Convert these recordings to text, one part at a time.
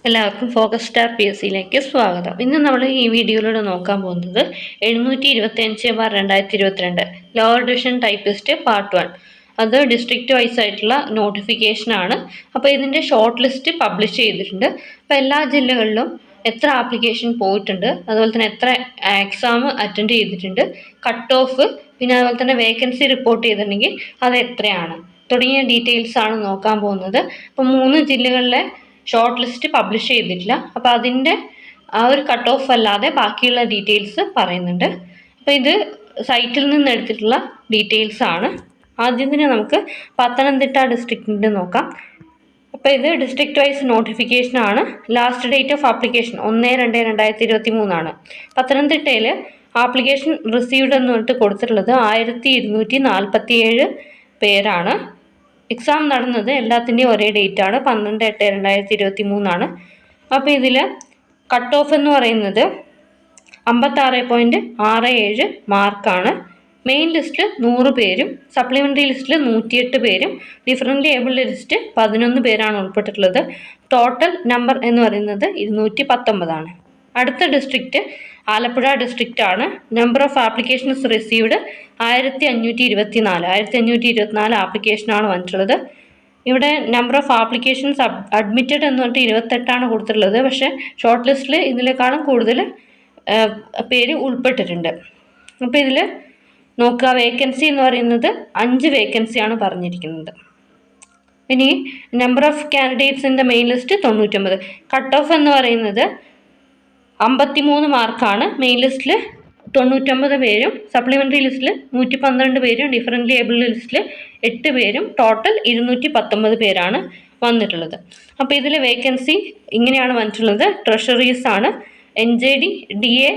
എല്ലാവർക്കും focus star P S സിയിലേക്ക് സ്വാഗതം. ഇന്ന് നമ്മൾ ഈ വീഡിയോയിലൂടെ നോക്കാൻ പോകുന്നത് 725/2022 ലോവർ ഡിവിഷൻ ടൈപ്പിസ്റ്റ് പാർട്ട് 1. അത് ഡിസ്ട്രിക്റ്റ് വൈസ് ആയിട്ടുള്ള നോട്ടിഫിക്കേഷനാണ്. അപ്പോൾ ഇതിൻ്റെ ഷോർട്ട് ലിസ്റ്റ് പബ്ലിഷ് ചെയ്തിട്ടുണ്ട്. അപ്പോൾ എല്ലാ ജില്ലകളിലും എത്ര ആപ്ലിക്കേഷൻ പോയിട്ടുണ്ട്, അതുപോലെ തന്നെ എത്ര എക്സാം അറ്റൻഡ് ചെയ്തിട്ടുണ്ട്, കട്ട് ഓഫ്, പിന്നെ അതുപോലെ തന്നെ വേക്കൻസി റിപ്പോർട്ട് ചെയ്തിട്ടുണ്ടെങ്കിൽ അത് എത്രയാണ് തുടങ്ങിയ ഡീറ്റെയിൽസ് ആണ് നോക്കാൻ പോകുന്നത്. അപ്പോൾ 3 ജില്ലകളിലെ ഷോർട്ട് ലിസ്റ്റ് പബ്ലിഷ് ചെയ്തിട്ടില്ല. അപ്പോൾ അതിൻ്റെ ആ ഒരു കട്ട് ഓഫ് അല്ലാതെ ബാക്കിയുള്ള ഡീറ്റെയിൽസ് പറയുന്നുണ്ട്. അപ്പോൾ ഇത് സൈറ്റിൽ നിന്ന് എടുത്തിട്ടുള്ള ഡീറ്റെയിൽസ് ആണ്. ആദ്യം തന്നെ നമുക്ക് പത്തനംതിട്ട ഡിസ്ട്രിക്റ്റിൻ്റെ നോക്കാം. അപ്പോൾ ഇത് ഡിസ്ട്രിക്റ്റ് വൈസ് നോട്ടിഫിക്കേഷൻ ആണ്. ലാസ്റ്റ് ഡേറ്റ് ഓഫ് ആപ്ലിക്കേഷൻ 1/2/2023 ആണ്. പത്തനംതിട്ടയിൽ ആപ്ലിക്കേഷൻ റിസീവ്ഡ് എന്ന് പറഞ്ഞിട്ട് കൊടുത്തിട്ടുള്ളത് 1247 പേരാണ്. എക്സാം നടന്നത് എല്ലാത്തിൻ്റെയും ഒരേ ഡേറ്റ് ആണ്, 12/8/2023 ആണ്. അപ്പോൾ ഇതിൽ കട്ട് ഓഫ് എന്ന് പറയുന്നത് 56.67 മാർക്കാണ്. മെയിൻ ലിസ്റ്റിൽ 100 പേരും സപ്ലിമെൻ്ററി ലിസ്റ്റിൽ 108 പേരും ഡിഫറൻ്റ് ഏബിൾഡ് ലിസ്റ്റ് 11 പേരാണ് ഉൾപ്പെട്ടിട്ടുള്ളത്. ടോട്ടൽ നമ്പർ എന്ന് പറയുന്നത് 219 ആണ്. അടുത്ത ഡിസ്ട്രിക്റ്റ് ആലപ്പുഴ ഡിസ്ട്രിക്റ്റ് ആണ്. നമ്പർ ഓഫ് ആപ്ലിക്കേഷൻസ് റിസീവ്ഡ് 1524 ആപ്ലിക്കേഷനാണ് വന്നിട്ടുള്ളത്. ഇവിടെ നമ്പർ ഓഫ് ആപ്ലിക്കേഷൻസ് അഡ്മിറ്റഡ് എന്ന് പറഞ്ഞിട്ട് 28 കൊടുത്തിട്ടുള്ളത്. പക്ഷേ ഷോർട്ട് ലിസ്റ്റിൽ ഇതിനേക്കാളും കൂടുതൽ പേര് ഉൾപ്പെട്ടിട്ടുണ്ട്. അപ്പോൾ ഇതിൽ നോക്കുക, വേക്കൻസി എന്ന് പറയുന്നത് 5 വേക്കൻസിയാണ് പറഞ്ഞിരിക്കുന്നത്. ഇനി number of candidates in the main list 99. Cut off എന്ന് പറയുന്നത് 53 മാർക്കാണ്. മെയിൻ ലിസ്റ്റിൽ 99 പേരും സപ്ലിമെൻ്ററി ലിസ്റ്റിൽ 112 പേരും ഡിഫറൻ്റ് ഏബിൾഡ് ലിസ്റ്റിൽ 8 പേരും ടോട്ടൽ 219 പേരാണ് വന്നിട്ടുള്ളത്. അപ്പോൾ ഇതിൽ വേക്കൻസി ഇങ്ങനെയാണ് വന്നിട്ടുള്ളത്. ട്രഷറീസ് ആണ്, NJD, DA,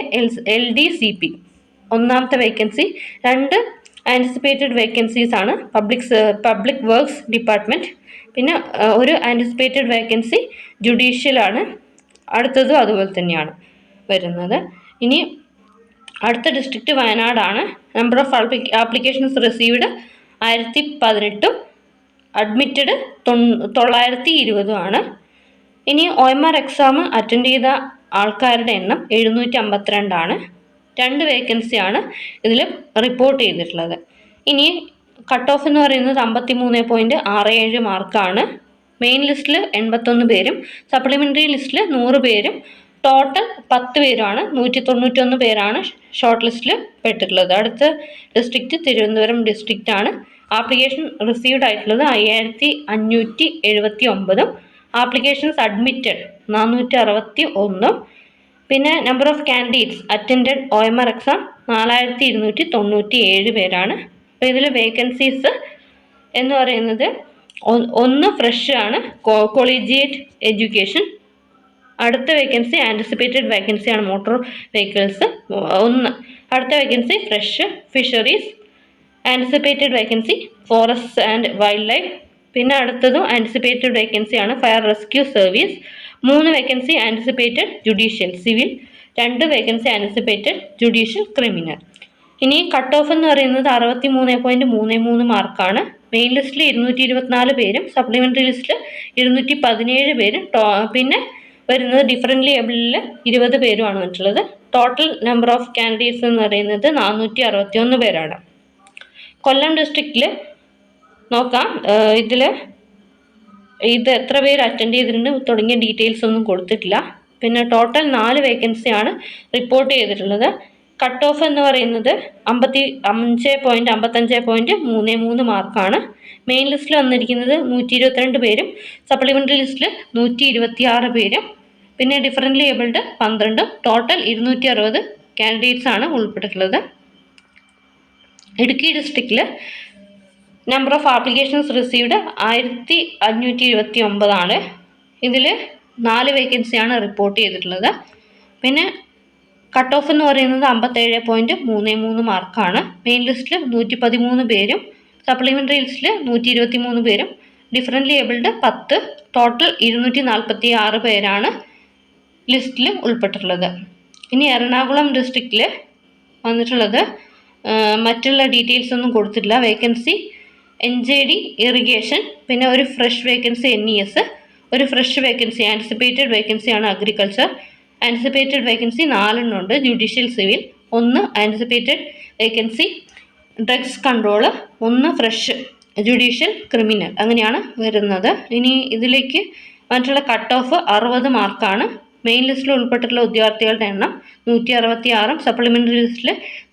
LD, CP ഒന്നാമത്തെ വേക്കൻസി. 2 ആൻറ്റിസിപ്പേറ്റഡ് വേക്കൻസീസ് ആണ്, പബ്ലിക് വർക്ക്സ് ഡിപ്പാർട്ട്മെൻറ്റ്. പിന്നെ ഒരു ആൻറ്റിസിപ്പേറ്റഡ് വേക്കൻസി ജുഡീഷ്യലാണ്. അടുത്തതും അതുപോലെ തന്നെയാണ് വരുന്നത്. ഇനി അടുത്ത ഡിസ്ട്രിക്റ്റ് വയനാടാണ്. Number of applications received 1018, admitted 920 ആണ്. ഇനി OMR എക്സാം അറ്റൻഡ് ചെയ്ത ആൾക്കാരുടെ എണ്ണം 752 ആണ്. 2 വേക്കൻസിയാണ് ഇതിൽ റിപ്പോർട്ട് ചെയ്തിട്ടുള്ളത്. ഇനി കട്ട് ഓഫ് എന്ന് പറയുന്നത് 53.67 മാർക്കാണ്. മെയിൻ ലിസ്റ്റിൽ 81 പേരും സപ്ലിമെൻ്ററി ലിസ്റ്റിൽ 100 പേരും ടോട്ടൽ 10 പേരുമാണ്. 191 പേരാണ് ഷോർട്ട് ലിസ്റ്റിൽ പെട്ടിട്ടുള്ളത്. അടുത്ത ഡിസ്ട്രിക്റ്റ് തിരുവനന്തപുരം ഡിസ്ട്രിക്റ്റ് ആണ്. ആപ്ലിക്കേഷൻ റിസീവ്ഡ് ആയിട്ടുള്ളത് 5579. Applications admitted 461. പിന്നെ number of candidates attended OMR exam 4297 പേരാണ്. അപ്പോൾ ഇതിൽ വേക്കൻസീസ് എന്ന് പറയുന്നത് 1 ഫ്രഷ് ആണ്, കൊളീജിയേറ്റ് എഡ്യൂക്കേഷൻ. അടുത്ത വേക്കൻസി ആൻറ്റിസിപ്പേറ്റഡ് വേക്കൻസി ആണ്, മോട്ടോർ വെഹിക്കിൾസ് 1. അടുത്ത vacancy fresh fisheries. Anticipated vacancy forest and wild life. പിന്നെ അടുത്തതും ആൻറ്റിസിപ്പേറ്റഡ് വേക്കൻസി ആണ്, fire rescue service. 3 vacancy anticipated judicial civil. 2 vacancy anticipated judicial criminal. ഇനി കട്ട് ഓഫ് എന്ന് പറയുന്നത് 63.33 മാർക്കാണ്. മെയിൻ ലിസ്റ്റിൽ 224 പേരും സപ്ലിമെൻ്ററി ലിസ്റ്റിൽ 217 പേരും പിന്നെ വരുന്നത് ഡിഫറൻ്റ്ലി ഏബിളിൽ 20 പേരുമാണ് വന്നിട്ടുള്ളത്. ടോട്ടൽ നമ്പർ ഓഫ് കാൻഡിഡേറ്റ്സ് എന്ന് പറയുന്നത് 461 പേരാണ്. കൊല്ലം ഡിസ്ട്രിക്റ്റിൽ നോക്കാം. ഇത് എത്ര പേര് അറ്റൻഡ് ചെയ്തിട്ടുണ്ട് തുടങ്ങിയ ഡീറ്റെയിൽസ് ഒന്നും കൊടുത്തിട്ടില്ല. പിന്നെ ടോട്ടൽ 4 വേക്കൻസിയാണ് റിപ്പോർട്ട് ചെയ്തിട്ടുള്ളത്. കട്ട് ഓഫ് എന്ന് പറയുന്നത് 55.33 മാർക്കാണ്. മെയിൻ ലിസ്റ്റിൽ വന്നിരിക്കുന്നത് 122 പേരും സപ്ലിമെൻ്ററി ലിസ്റ്റിൽ 126 പേരും പിന്നെ ഡിഫറൻ്റ്ലി ഏബിൾഡ് 12. ടോട്ടൽ 260 കാൻഡിഡേറ്റ്സ് ആണ് ഉൾപ്പെട്ടിട്ടുള്ളത്. ഇടുക്കി ഡിസ്ട്രിക്റ്റിൽ നമ്പർ ഓഫ് ആപ്ലിക്കേഷൻസ് റിസീവ്ഡ് 1529 ആണ്. ഇതിൽ 4 വേക്കൻസിയാണ് റിപ്പോർട്ട് ചെയ്തിട്ടുള്ളത്. പിന്നെ കട്ട് ഓഫ് എന്ന് പറയുന്നത് 57.33 മാർക്കാണ്. മെയിൻ ലിസ്റ്റിൽ 113 പേരും സപ്ലിമെൻ്ററി ലിസ്റ്റിൽ 123 പേരും ഡിഫറൻ്റ്ലി ഏബിൾഡ് 10. ടോട്ടൽ 246 പേരാണ് ലിസ്റ്റിൽ ഉൾപ്പെട്ടിട്ടുള്ളത്. ഇനി എറണാകുളം ഡിസ്ട്രിക്റ്റിൽ വന്നിട്ടുള്ളത് മറ്റുള്ള ഡീറ്റെയിൽസ് ഒന്നും കൊടുത്തിട്ടില്ല. വേക്കൻസി NJD ഇറിഗേഷൻ, പിന്നെ ഒരു ഫ്രഷ് വേക്കൻസി NES, ഒരു ഫ്രഷ് വേക്കൻസി ആൻറ്റിസിപ്പേറ്റഡ് വേക്കൻസിയാണ് അഗ്രികൾച്ചർ. ആൻറ്റിസിപ്പേറ്റഡ് വേക്കൻസി 4 ഉണ്ട്. Judicial civil 1 anticipated vacancy drugs control 1 fresh judicial criminal അങ്ങനെയാണ് വരുന്നത്. ഇനി ഇതിലേക്ക് മറ്റുള്ള കട്ട് ഓഫ് 60 മാർക്കാണ്. മെയിൻ ലിസ്റ്റിൽ ഉൾപ്പെട്ടിട്ടുള്ള ഉദ്യോഗാർത്ഥികളുടെ എണ്ണം 166, സപ്ലിമെൻ്ററി ലിസ്റ്റിൽ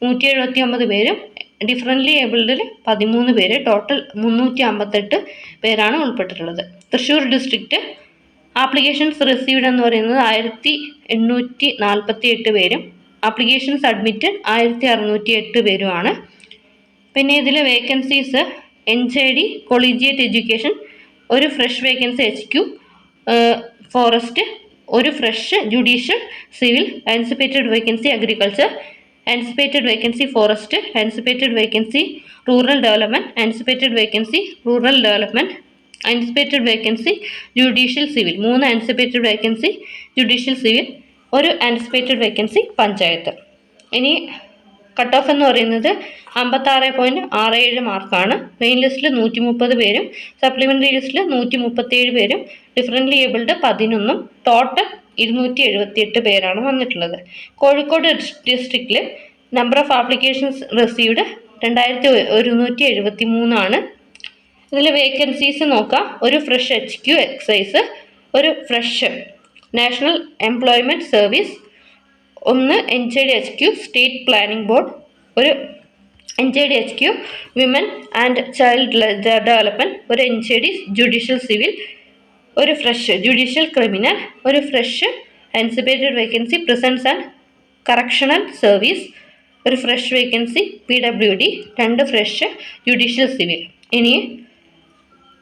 179 പേരും ഡിഫറൻ്റ്ലി ഏബിൾഡിൽ 13 പേര്, ടോട്ടൽ 358 പേരാണ് ഉൾപ്പെട്ടിട്ടുള്ളത്. തൃശ്ശൂർ ഡിസ്ട്രിക്റ്റ് ആപ്ലിക്കേഷൻസ് റിസീവ്ഡ് എന്ന് പറയുന്നത് 1848 പേരും ആപ്ലിക്കേഷൻസ് അഡ്മിറ്റഡ് 1608 പേരുമാണ്. പിന്നെ ഇതിലെ വേക്കൻസീസ് NJD കൊളീജിയേറ്റ് എഡ്യൂക്കേഷൻ, ഒരു ഫ്രഷ് വേക്കൻസി HQ ഫോറസ്റ്റ്, ഒരു fresh judicial civil, anticipated vacancy agriculture, anticipated vacancy forest, anticipated vacancy rural development, anticipated vacancy rural development, anticipated vacancy judicial civil, 3 anticipated vacancy judicial civil, ഒരു anticipated vacancy panchayat. ഇനി cut of എന്ന് പറയുന്നത് 56.67 മാർക്കാണ്. Main ലിസ്റ്റിൽ 130 പേരും supplementary ലിസ്റ്റിൽ 137 പേരും differently abled 11, total 278 പേരാണ് വന്നിട്ടുള്ളത്. കോഴിക്കോട് ഡിസ്ട്രിക്റ്റിൽ നമ്പർ ഓഫ് ആപ്ലിക്കേഷൻസ് റിസീവ്ഡ് 2173 ആണ്. ഇതിൽ വേക്കൻസീസ് നോക്കാം. ഒരു ഫ്രഷ് HQ എക്സൈസ്, ഒരു fresh national employment service, 1 NJD HQ state planning board, ഒരു NJD HQ women and child development, ഒരു NJD ജുഡീഷ്യൽ സിവിൽ, ഒരു ഫ്രഷ് ജുഡീഷ്യൽ ക്രിമിനൽ, ഒരു fresh anticipated vacancy prisons and correctional service, ഒരു fresh vacancy PWD, 2 fresh judicial civil. ഇനി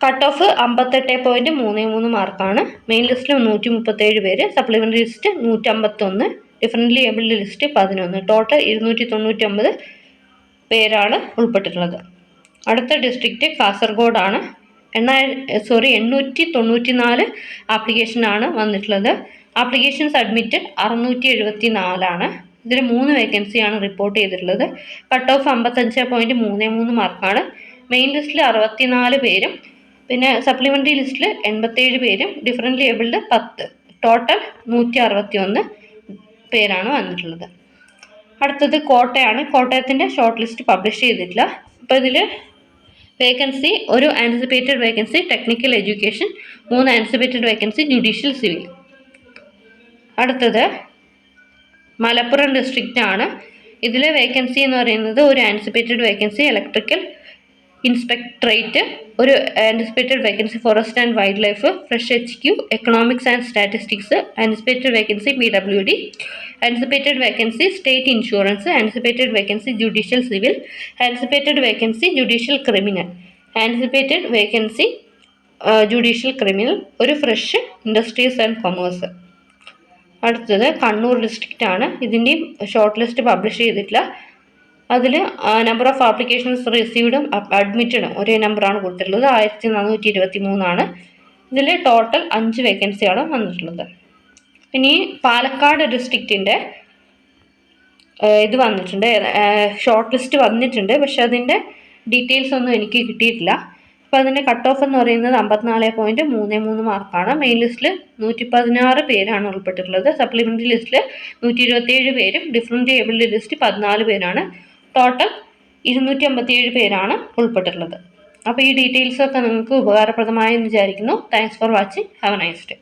cut off 58.33 മാർക്കാണ്. Main list 137 പേര്, supplementary list 151, differently abled list 11, total 299 പേരാണ് ഉൾപ്പെട്ടിട്ടുള്ളത്. അടുത്ത district കാസർഗോഡാണ്. 894 ആപ്ലിക്കേഷനാണ് വന്നിട്ടുള്ളത്. ആപ്ലിക്കേഷൻസ് അഡ്മിറ്റഡ് 674 ഇതിൽ 3 വേക്കൻസിയാണ് റിപ്പോർട്ട് ചെയ്തിട്ടുള്ളത്. കട്ട് ഓഫ് 55.33 മാർക്കാണ്. മെയിൻ ലിസ്റ്റിൽ 64 പേരും പിന്നെ സപ്ലിമെൻ്ററി ലിസ്റ്റിൽ 87 പേരും ഡിഫറൻ്റ്ലി ഏബിൾഡ് 10, ടോട്ടൽ 161 പേരാണ് വന്നിട്ടുള്ളത്. അടുത്തത് കോട്ടയാണ്. കോട്ടയത്തിൻ്റെ ഷോർട്ട് ലിസ്റ്റ് പബ്ലിഷ് ചെയ്തിട്ടില്ല. അപ്പോൾ ഇതിൽ വേക്കൻസി ഒരു anticipated vacancy technical education, 3 anticipated vacancy judicial civil. അടുത്തത് മലപ്പുറം ഡിസ്ട്രിക്റ്റ് ആണ്. ഇതിലെ വേക്കൻസി എന്ന് പറയുന്നത് ഒരു ആൻറ്റിസിപ്പേറ്റഡ് വേക്കൻസി ഇലക്ട്രിക്കൽ ഇൻസ്പെക്ടറേറ്റ്, ഒരു anticipated vacancy forest and wild life, fresh HQ economics and statistics, anticipated vacancy PWD, anticipated vacancy state insurance, anticipated vacancy judicial civil, anticipated vacancy judicial criminal, anticipated vacancy judicial criminal, ഒരു fresh industries and commerce. അടുത്തത് Kannur district ആണ്. ഇതിൻ്റെയും short list publish ചെയ്തിട്ടില്ല. അതിൽ number of applications റിസീവ്ഡും അഡ്മിറ്റഡും ഒരേ നമ്പറാണ് കൊടുത്തിട്ടുള്ളത്, 1423. ഇതിൽ ടോട്ടൽ 5 വേക്കൻസിയാണ് വന്നിട്ടുള്ളത്. ഇനി പാലക്കാട് ഡിസ്ട്രിക്റ്റിൻ്റെ ഇത് വന്നിട്ടുണ്ട്, ഷോർട്ട് ലിസ്റ്റ് വന്നിട്ടുണ്ട്, പക്ഷെ അതിൻ്റെ ഡീറ്റെയിൽസ് ഒന്നും എനിക്ക് കിട്ടിയിട്ടില്ല. അപ്പോൾ അതിൻ്റെ കട്ട് ഓഫ് എന്ന് പറയുന്നത് 54.33 മാർക്കാണ്. മെയിൻ ലിസ്റ്റിൽ 116 പേരാണ് ഉൾപ്പെട്ടിട്ടുള്ളത്. സപ്ലിമെൻ്ററി ലിസ്റ്റിൽ 127 പേരും ഡിഫറൻ്റ് ഏബിൾഡ് ലിസ്റ്റ് 14 പേരാണ്. ടോട്ടൽ 257 പേരാണ് ഉൾപ്പെട്ടിട്ടുള്ളത്. അപ്പോൾ ഈ ഡീറ്റെയിൽസൊക്കെ നിങ്ങൾക്ക് ഉപകാരപ്രദമായെന്ന് വിചാരിക്കുന്നു. Thanks for watching. Have A nice day.